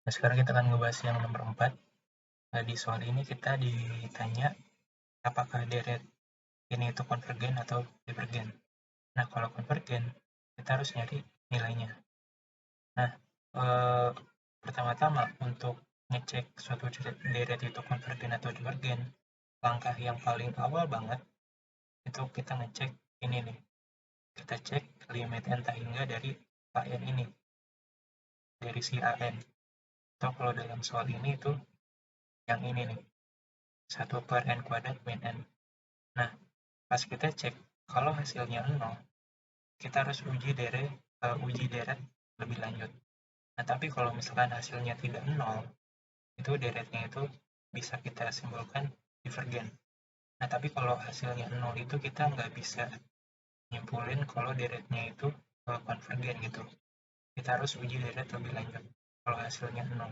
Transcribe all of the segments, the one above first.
Nah, sekarang kita akan ngebahas yang nomor 4. Nah, di soal ini kita ditanya apakah deret ini itu konvergen atau divergen. Nah, kalau konvergen, kita harus nyari nilainya. Nah, eh, pertama-tama untuk ngecek suatu deret itu konvergen atau divergen, langkah yang paling awal banget itu kita ngecek ini nih. Kita cek limit n tak hingga dari AN ini, dari si AN. Atau kalau dalam soal ini itu yang ini nih, 1/n kuadrat min n. Nah, pas kita cek, kalau hasilnya 0, kita harus uji deret lebih lanjut. Nah, tapi kalau misalkan hasilnya tidak 0, itu deretnya itu bisa kita simpulkan divergen. Nah, tapi kalau hasilnya 0 itu kita nggak bisa nyimpulin kalau deretnya itu konvergen gitu. Kita harus uji deret lebih lanjut kalau hasilnya 0.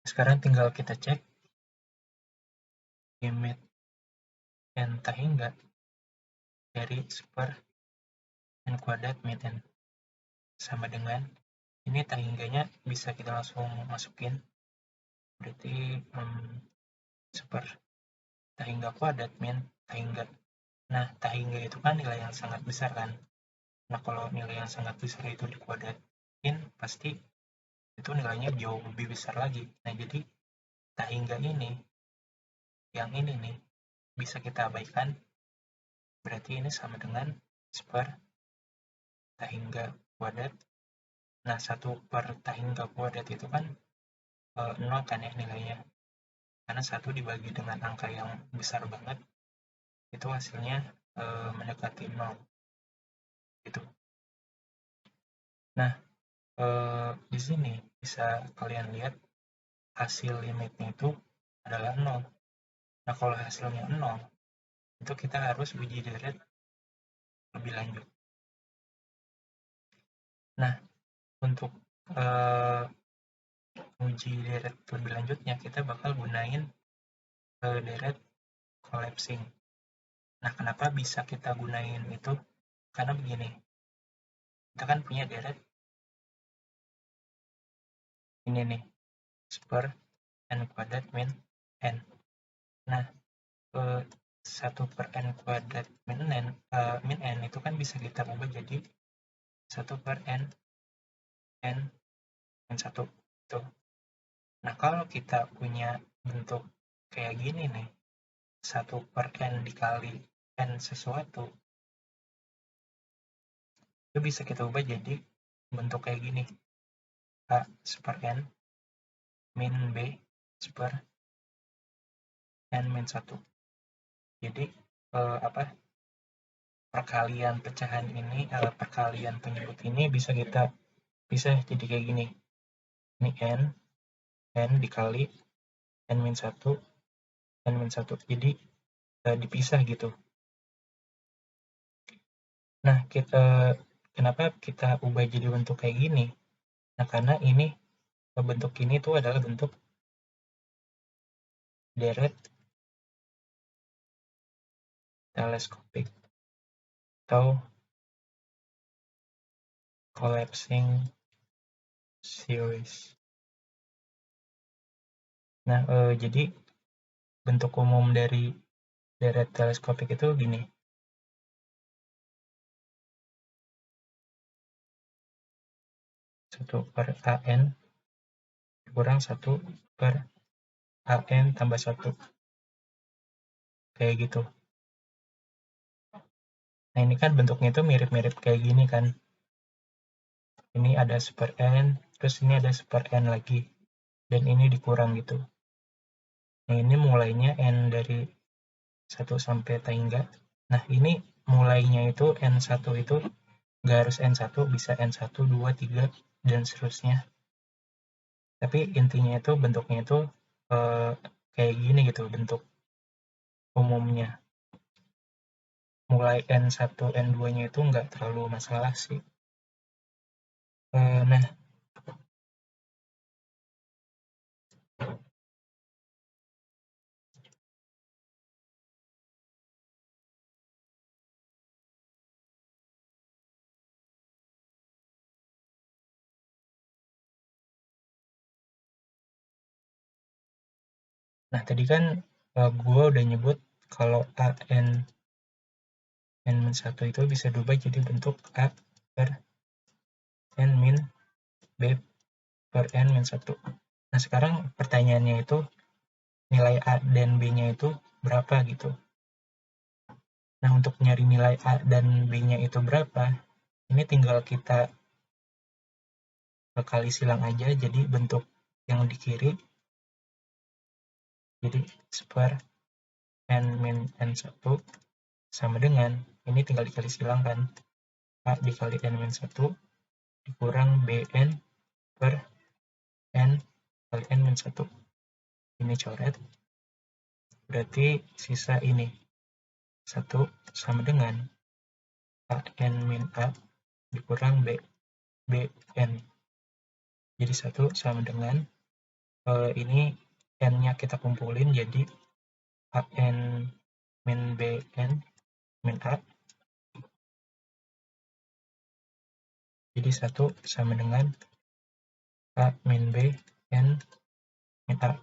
Sekarang tinggal kita cek limit n tak hingga dari 1/n kuadrat min n sama dengan ini tak hingganya bisa kita langsung masukin, berarti 1 tak hingga kuadrat min tak hingga. Nah, tak hingga itu kan nilai yang sangat besar kan. Nah, kalau nilai yang sangat besar itu dikuadratin, pasti itu nilainya jauh lebih besar lagi. Nah, jadi tak hingga ini, yang ini nih, bisa kita abaikan, berarti ini sama dengan 1 tak hingga kuadrat. Nah, 1 tak hingga kuadrat itu kan 0 kan ya nilainya. Karena 1 dibagi dengan angka yang besar banget, itu hasilnya mendekati 0. Gitu. Nah, di sini bisa kalian lihat hasil limitnya itu adalah 0. Nah, kalau hasilnya 0, itu kita harus uji deret lebih lanjut. Nah, untuk uji deret lebih lanjutnya, kita bakal gunain deret collapsing. Nah, kenapa bisa kita gunain itu? Karena begini, kita kan punya deret ini nih, 1/n kuadrat min n. Nah, 1/n kuadrat min n itu kan bisa kita ubah jadi 1/n n min 1. Tuh. Nah, kalau kita punya bentuk kayak gini nih, 1/n dikali n sesuatu, itu bisa kita ubah jadi bentuk kayak gini, A 1/n min B 1/n min 1. Jadi perkalian pecahan ini, perkalian penyebut ini bisa kita pisah jadi kayak gini. Ini n dikali n min 1, n min 1. Jadi dipisah gitu. Nah, kenapa kita ubah jadi bentuk kayak gini? Nah, karena ini bentuk ini tuh adalah bentuk deret teleskopik atau collapsing series. Nah, jadi bentuk umum dari deret teleskopik itu gini. Satu per AN kurang 1/AN tambah 1. Kayak gitu. Nah, ini kan bentuknya itu mirip-mirip kayak gini kan. Ini ada 1/n, terus ini ada 1/n lagi. Dan ini dikurang gitu. Nah, ini mulainya n dari 1 sampai hingga. Nah, ini mulainya itu n1 itu nggak harus n1, bisa n1, 2, 3, dan seterusnya. Tapi intinya itu bentuknya itu kayak gini gitu, bentuk umumnya. Mulai N1, N2-nya itu nggak terlalu masalah sih. Nah, Nah, tadi kan gue udah nyebut kalau n-1 itu bisa diubah jadi bentuk a per n min b per n-1. Nah, sekarang pertanyaannya itu nilai a dan b-nya itu berapa gitu. Nah, untuk nyari nilai a dan b-nya itu berapa, ini tinggal kita kali silang aja, jadi bentuk yang di kiri jadi per n min n1 sama dengan, ini tinggal dikali silang kan, a dikali n min 1 dikurang bn per n kali n min 1. Ini coret, berarti sisa ini 1 sama dengan a n min a dikurang bn. Jadi 1 sama dengan ini n-nya kita kumpulin jadi an min bn min a. Jadi 1 sama dengan a min b n min a.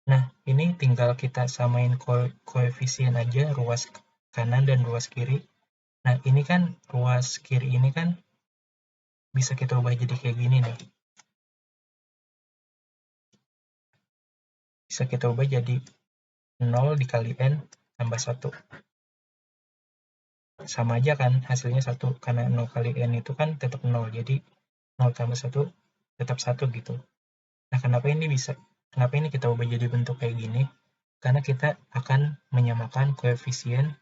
Nah, ini tinggal kita samain koefisien aja, ruas kanan dan ruas kiri. Nah, ini kan ruas kiri ini kan bisa kita ubah jadi kayak gini nih. Bisa kita ubah jadi 0 dikali n tambah 1. Sama aja kan, hasilnya 1. Karena 0 kali n itu kan tetap 0. Jadi 0 tambah 1 tetap 1 gitu. Nah, kenapa ini kita ubah jadi bentuk kayak gini? Karena kita akan menyamakan koefisien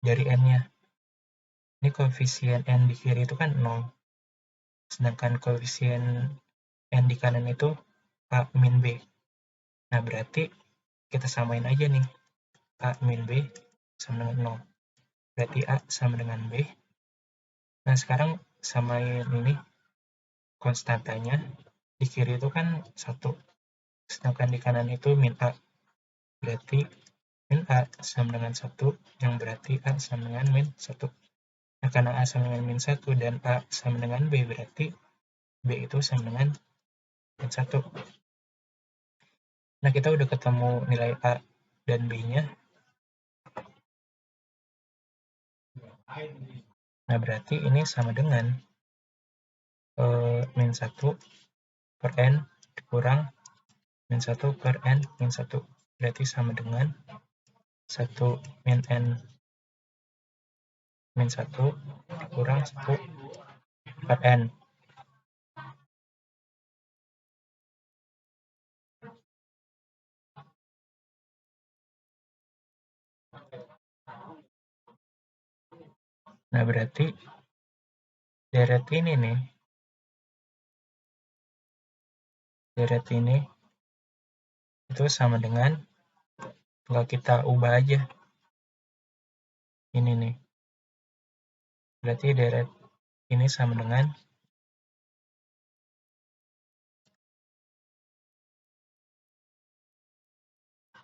dari n-nya. Ini koefisien n di kiri itu kan 0. Sedangkan koefisien n di kanan itu a min b. Nah, berarti kita samain aja nih. A min b sama dengan 0. Berarti a sama dengan b. Nah, sekarang samain ini konstantanya. Di kiri itu kan 1. Sedangkan di kanan itu min a. Berarti min a sama dengan 1, yang berarti a sama dengan min 1. Nah, karena a sama dengan min 1 dan a sama dengan b, berarti b itu sama dengan min 1. Nah, kita udah ketemu nilai a dan b-nya. Nah, berarti ini sama dengan min 1 per n dikurang min 1 per n min 1. Berarti sama dengan 1 min n min 1 dikurang 1 per n. Nah, berarti deret ini nih, deret ini itu sama dengan, kalau kita ubah aja ini nih, berarti deret ini sama dengan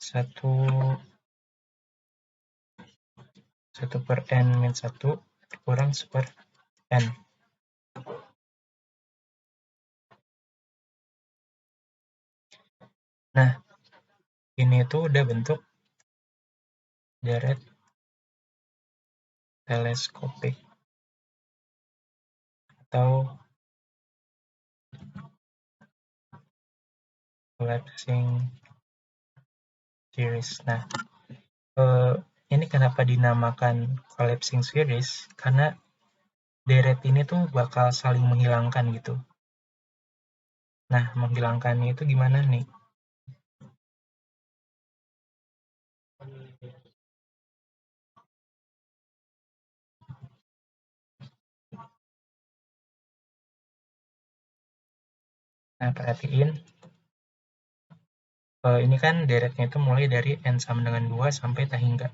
1 per n min 1 dikurang 1 per n. Nah, ini tuh udah bentuk deret teleskopik atau collapsing series. Nah, ini kenapa dinamakan collapsing series? Karena deret ini tuh bakal saling menghilangkan gitu. Nah, menghilangkannya itu gimana nih? Nah, perhatiin. Ini kan deretnya itu mulai dari n sama dengan 2 sampai tak hingga.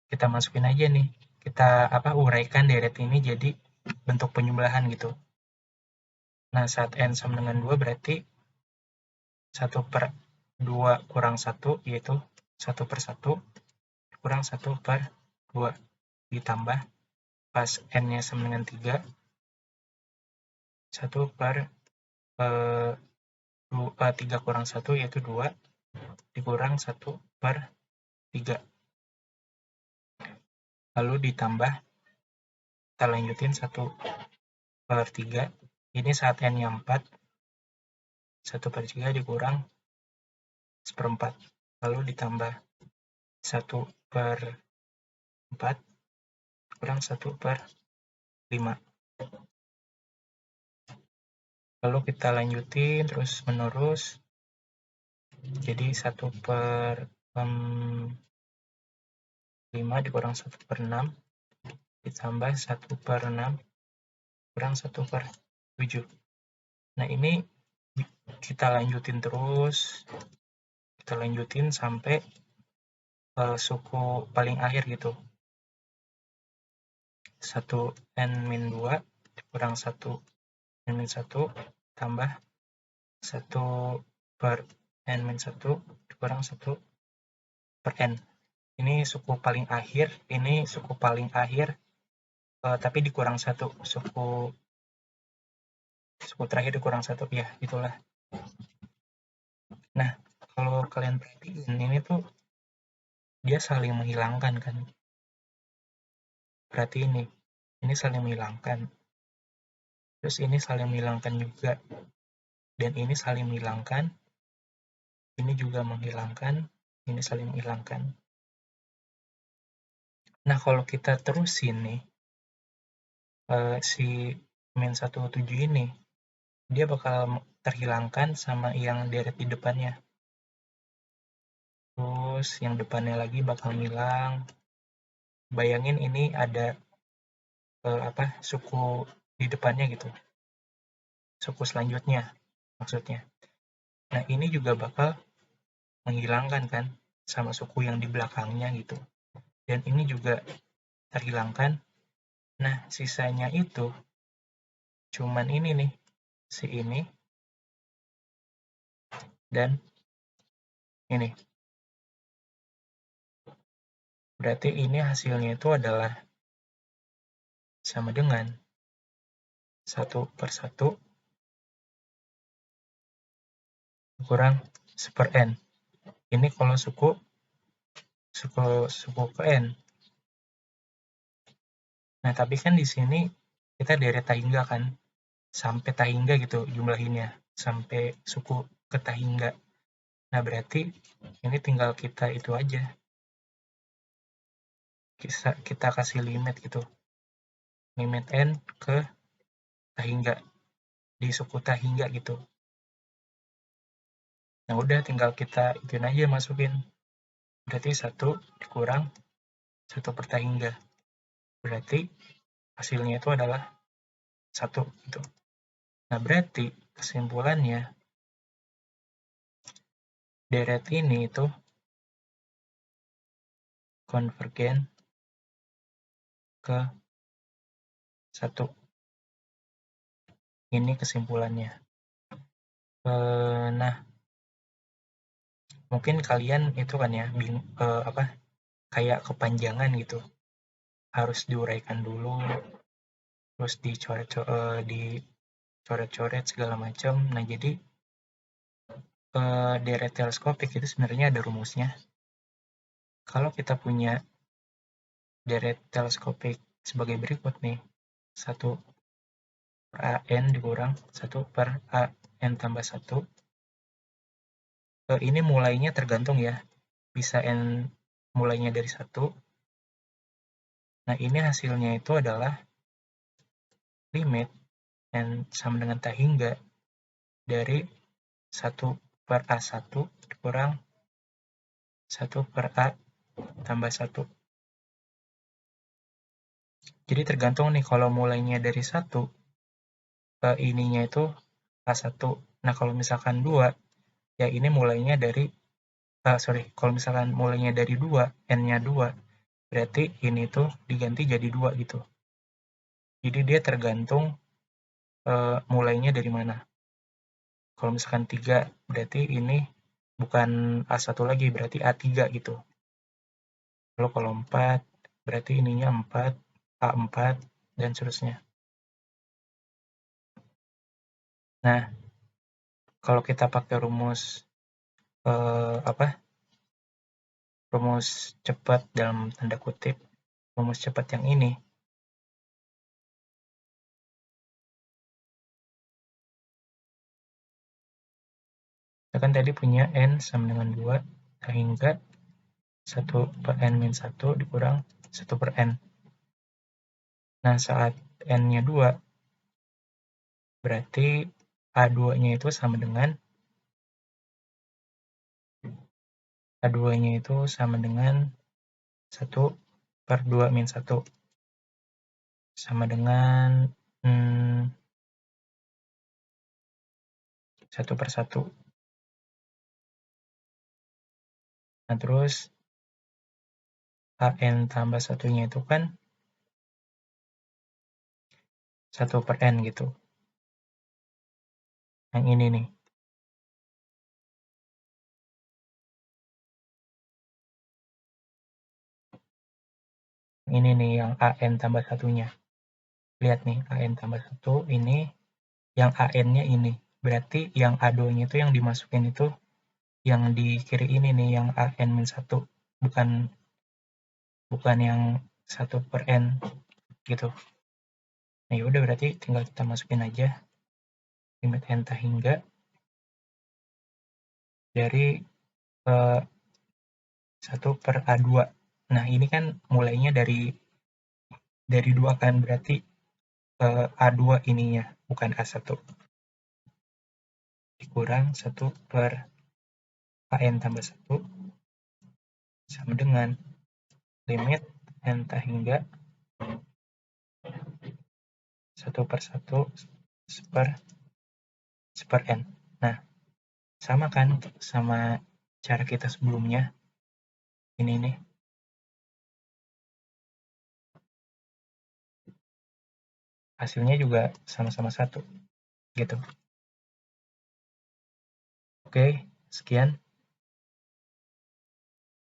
Kita masukin aja nih. Kita uraikan deret ini jadi bentuk penjumlahan gitu. Nah, saat n sama dengan 2 berarti 1 per 2 kurang 1, yaitu 1 per 1 kurang 1 per 2. Ditambah pas n-nya sama dengan 3, 1 per 3 kurang 1 yaitu 2, dikurang 1/3. Lalu ditambah, kita lanjutin 1/3. Ini saat n-nya 4, 1/3 dikurang 1/4. Lalu ditambah 1/4 kurang 1/5. Lalu kita lanjutin terus menerus. Jadi 1/5 dikurang 1/6 ditambah 1/6 kurang 1/7. Nah, ini kita lanjutin terus. Kita lanjutin sampai suku paling akhir gitu. 1n-2 dikurang 1n-1 tambah 1/n-1 dikurang 1/n. Ini suku paling akhir, ini suku paling akhir, tapi dikurang 1. Suku terakhir dikurang 1, ya itulah. Nah, kalau kalian perhatiin, ini tuh dia saling menghilangkan kan. Berarti ini saling menghilangkan. Terus ini saling menghilangkan juga. Dan ini saling menghilangkan. Ini juga menghilangkan. Ini saling menghilangkan. Nah, kalau kita terusin nih, si -17 ini, dia bakal terhilangkan sama yang deret di depannya. Terus yang depannya lagi bakal hilang. Bayangin ini ada suku di depannya gitu. Suku selanjutnya maksudnya. Nah, ini juga bakal menghilangkan kan sama suku yang di belakangnya gitu. Dan ini juga terhilangkan. Nah, sisanya itu cuman ini nih, si ini dan ini. Berarti ini hasilnya itu adalah sama dengan 1/1 kurang 1/n. Ini kalau suku ke n. Nah, tapi kan di sini kita deret Tahingga kan, sampai Tahingga gitu jumlahinnya, sampai suku ke Tahingga. Nah, berarti ini tinggal kita itu aja. Kita kasih limit gitu. Limit n ke Tahingga. Di suku Tahingga gitu. Nah, udah tinggal kita ituin aja masukin. Berarti 1 dikurang 1/Tahingga. Berarti hasilnya itu adalah 1 gitu. Nah, berarti kesimpulannya deret ini itu konvergen ke 1. Ini kesimpulannya. Nah, mungkin kalian itu kan ya kayak kepanjangan gitu. Harus diuraikan dulu, terus dicoret-coret segala macam. Nah, jadi deret teleskopik itu sebenarnya ada rumusnya. Kalau kita punya deret teleskopik sebagai berikut nih, 1/an dikurang 1/an tambah 1. Ini mulainya tergantung ya, bisa n mulainya dari 1. Nah, ini hasilnya itu adalah limit n sama dengan Tahingga dari 1/a1 dikurang 1/a tambah 1. Jadi tergantung nih, kalau mulainya dari 1, ininya itu A1. Nah, kalau misalkan 2, ya ini mulainya dari, kalau misalkan mulainya dari 2, n-nya 2, berarti ini tuh diganti jadi 2 gitu. Jadi dia tergantung mulainya dari mana. Kalau misalkan 3, berarti ini bukan A1 lagi, berarti A3 gitu. Lalu kalau 4, berarti ininya 4, A4, dan seterusnya. Nah, kalau kita pakai rumus rumus cepat dalam tanda kutip, rumus cepat yang ini. Kita kan tadi punya N sama dengan 2, sehingga 1 per N min 1 dikurang 1 per N. Nah, saat N-nya 2, berarti A2-nya itu sama dengan A2-nya itu sama dengan 1 per 2 min 1. Sama dengan 1 per 1. Nah, terus AN tambah 1-nya itu kan 1 per N gitu. Yang ini nih. Ini nih yang AN tambah 1-nya. Lihat nih, AN tambah 1 ini, yang AN-nya ini. Berarti yang A2-nya itu yang dimasukin itu yang di kiri ini nih, yang AN min 1. Bukan yang 1 per N gitu. Nah, yaudah berarti tinggal kita masukin aja limit N hingga dari 1 per A2. Nah, ini kan mulainya dari 2 kan, berarti A2 ininya, bukan A1. Dikurang 1 per AN tambah 1 sama dengan limit N hingga 1 per 1 per N. Nah, sama kan sama cara kita sebelumnya. Ini nih. Hasilnya juga sama-sama 1. Gitu. Oke, sekian.